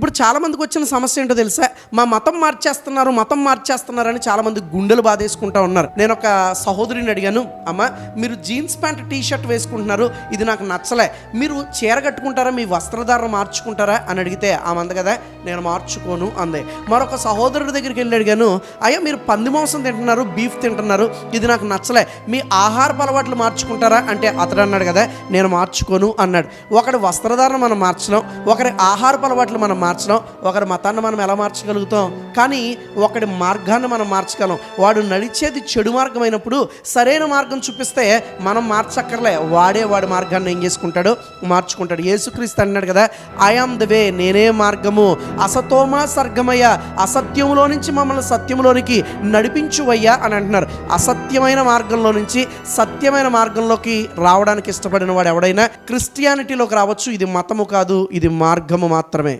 ఇప్పుడు చాలామందికి వచ్చిన సమస్య ఏంటో తెలుసా? మా మతం మార్చేస్తున్నారని చాలామంది గుండెలు బాధేసుకుంటా ఉన్నారు. నేను ఒక సహోదరిని అడిగాను, అమ్మ మీరు జీన్స్ ప్యాంట్ టీ షర్ట్ వేసుకుంటున్నారు, ఇది నాకు నచ్చలే, మీరు చీర కట్టుకుంటారా, మీ వస్త్రధారణ మార్చుకుంటారా అని అడిగితే ఆమె అంది కదా, నేను మార్చుకోను అంది. మరొక సహోదరుడి దగ్గరికి వెళ్ళి అడిగాను, అయ్యా మీరు పంది మాంసం తింటున్నారు, బీఫ్ తింటున్నారు, ఇది నాకు నచ్చలే, మీ ఆహారపు అలవాట్లు మార్చుకుంటారా అంటే అతడు అన్నాడు కదా, నేను మార్చుకోను అన్నాడు. ఒకరి వస్త్రధారణ మనం మార్చలేం, ఒకరి ఆహారపు అలవాట్లు మనం మార్చలేం, ఒకరి మతాన్ని మనం ఎలా మార్చగలుగుతాం? కానీ ఒకటి మార్గాన్ని మనం మార్చగలం. వాడు నడిచేది చెడు మార్గం అయినప్పుడు సరైన మార్గం చూపిస్తే మనం మార్చక్కర్లే, వాడి మార్గాన్ని ఏం చేసుకుంటాడు, మార్చుకుంటాడు. యేసుక్రీస్తు అన్నాడు కదా, ఐ ఆమ్ ద వే, నేనే మార్గము, అసతోమా సర్గమయ్య, అసత్యములో నుంచి మమ్మల్ని సత్యములోనికి నడిపించువయ్యా అని అంటున్నారు. అసత్యమైన మార్గంలో నుంచి సత్యమైన మార్గంలోకి రావడానికి ఇష్టపడిన వాడు ఎవడైనా క్రిస్టియానిటీలోకి రావచ్చు. ఇది మతము కాదు, ఇది మార్గము మాత్రమే.